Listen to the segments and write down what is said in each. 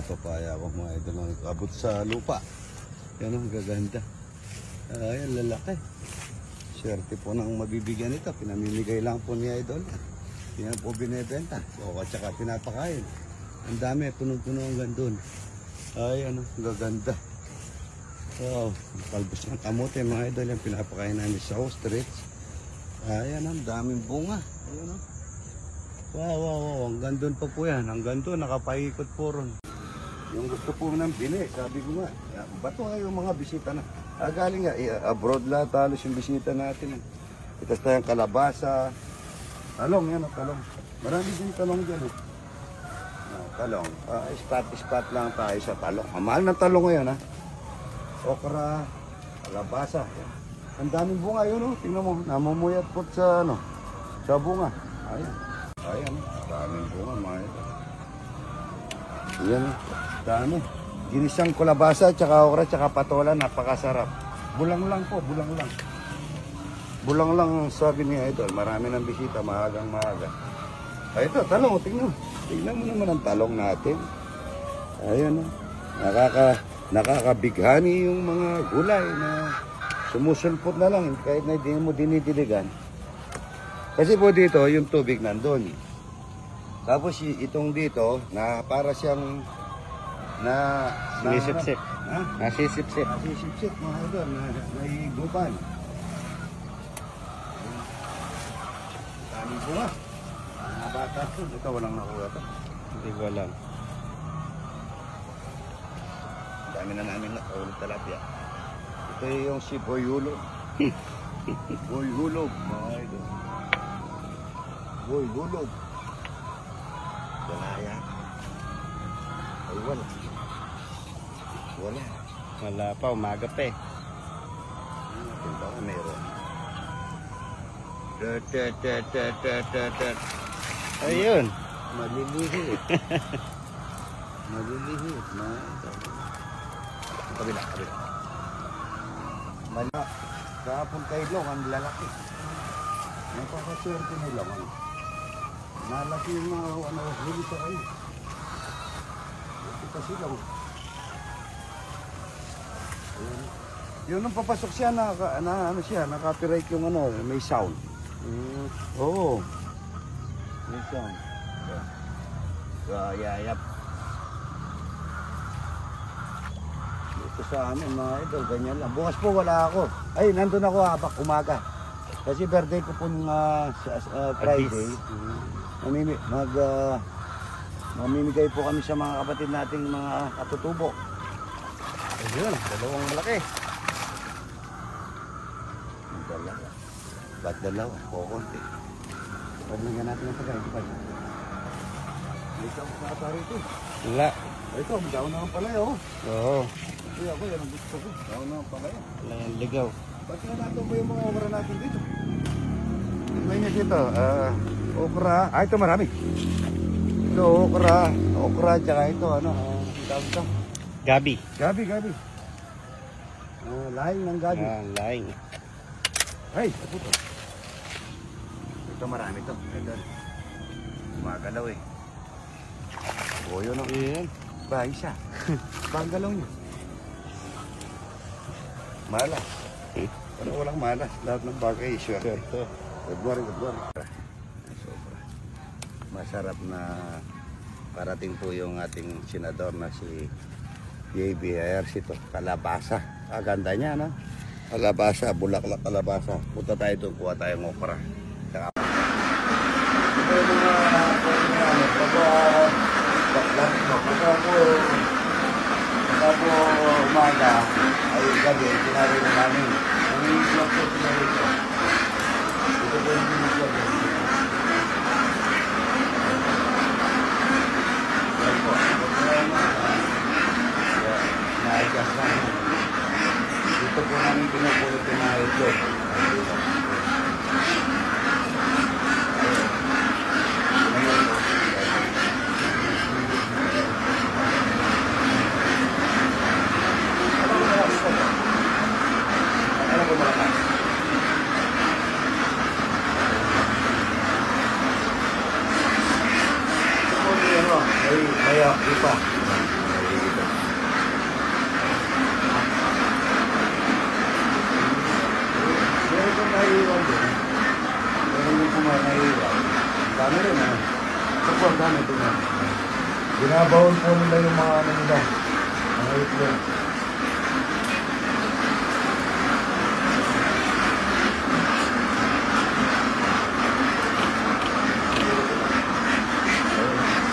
papaya ko mga idol na abot sa lupa. Yan ang gaganda. Ayan, lalaki. Swerte po nang mabibigyan ito. Pinamimigay lang po ni idol. Yan po binibenta. O at saka pinapakain. Ang dami, punong-puno hanggang doon. Ayan, gaganda. Wow, kalbos ng kamote mga idol. Yan pinapakain namin sa ostrich. Ayan, ang daming bunga. Ayan, wow, hanggang doon pa po yan. Hanggang doon, nakapaikot po ron. Yung gusto po ng bili, sabi ko nga, bato nga yung mga bisita na. Galing nga, abroad lahat halos yung bisita natin. Itas tayong kalabasa. Talong yan, talong. Marami din talong dyan. Talong. Spot lang tayo sa talong. Mahal ng talong ngayon, okra, kalabasa. Ang daming bunga yun, tingnan mo. Namumuyat po sa, sa bunga. Ayan, daming bunga, mga ito. Ayan, dami. Ginisang kulabasa, tsaka okra, tsaka patola, napakasarap. Bulang lang po, bulang lang. Bulang lang sabi niya idol, marami ng bisita, maagang maaga. Ito, talong, tingnan. Tingnan mo naman ang talong natin. Ayan, nakakabighani yung mga gulay na sumusulpot na lang, kahit na hindi mo dinidiligan. Kasi po dito, yung tubig nandun. Tapos itong dito, na para siyang Nasisip-sip. Nasisip-sip. Nasisip-sip, mga idol, nahigupan. Daming bunga. Mga bata ito. Ito, walang nakuha ito. Hindi ko alam. Dami na namin nakaulit talapia. Ito yung si Boy Hulog. Boy Hulog, mga idol. Boy Hulog. Wala yan. Ay, wala. Wala. Wala pa, umaga pa eh. Natin ba kung meron? Ayun. Malilihit. Malilihit. Kabila. Kahapon kay Long, ang lalaki. Napakaswerte ni Long. Nalaki yung mga huli sa kayo. Ito kasi Long. Yun nung papasok siya naka-copyright yung may sound. Oo. May sound. Yayap. Ito sa amin mga idol, ganyan lang. Bukas po wala ako. Ay, nandun ako habak umaga. Kasi birthday ko po Friday. Mamimigay po kami sa mga kapatid nating mga katutubo. Ayun, dalawang malaki. Dalawa. Ba't dalawa? Kukunti. Paglingan natin ang pagkain. Ito ang nakatari ito. Wala. Ito, daon na ang palaya, Oo. Kaya ako, yan ang gusto ko. Daon na ang palaya. Wala yung ligaw. Ba't na natin ba yung mga okra natin dito? Tingnan niyo dito. Okra. Ito marami. Ito, okra, tsaka ito, tawag ito. Gabi. Gabi. Lahing ng gabi. Lahing. Ay, ito. Ito marami ito. Ito. Magalaw eh. O yun o. Ayan. Bahay siya. Pagalaw niya. Malas. Pero walang malas. Lahat ng bagay. Swerte. Good morning. Sobra. Masarap na parating po yung ating senador na si JB Ejercito. Kalabasa. Ganda niya, no? Kalabasa, bulaklak kalabasa. Punta tayo doon, kuha tayong okra. Saka ito yung pagka po umaga ay gabi, tinari na namin. Ang i-vlog po tinari ito. Ito po yung i-vlog. Ayan po. Na-adjust namin. Dito po namin pinupulot yung mga itlog. May ipa. po nila yung mga ano nila. Mga itlog.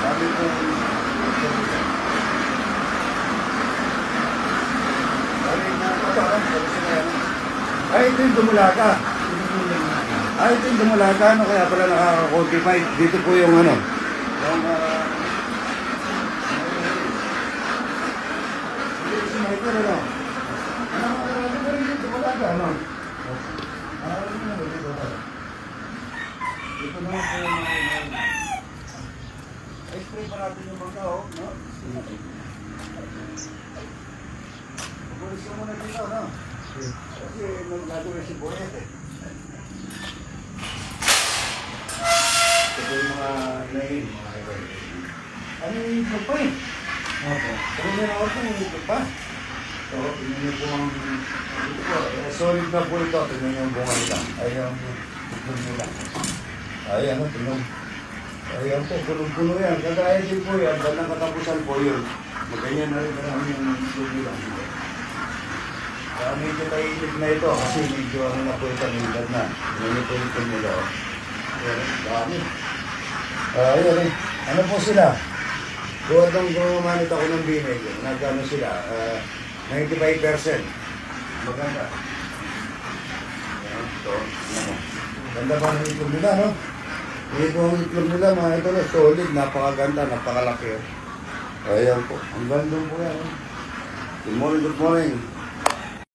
Sabi ko, ay, ito yung dumulaga. Ay, ito yung dumulaga. Ano kaya pala nakaka-quantify? Dito po yung ano. Yung, ito ano? Ano ba rin yung dumulaga? Ano? Ito naman po yung spray pa natin yung mga no? Pupulis ka muna dito, no? Kasi nagagawin si Boyet eh. Ito yung mga inahin, mga iba. Ano yung itlog pa eh? Opo. Pero may nakot na yung itlog pa. So, tingnan niyo po ang ito po. Solid na po ito. Tingnan niyo yung bunga nila. Ay, yung itlog nila. Ay, ano, tingnan. Ayan po, punong-puno yan. Kagaya din po yan. Bandang katapusan po yun. Maganyan na rin kami yung itlog nila. Kaya medyo tainit na ito kasi medyo ano na po ito nilad na. Nilito nila. Ayan, dami. Ayan eh. Ano po sila? Buwan ng gumanit ako ng binig. Nagano sila? 95%. Maganda. Ayan, ito. Ganda pa ng itlog nila, no? Ito ang itlog nila, mga ito na solid. Napakaganda, napakalaki. Ayan po. Ang ganda po yan. Good morning, good morning.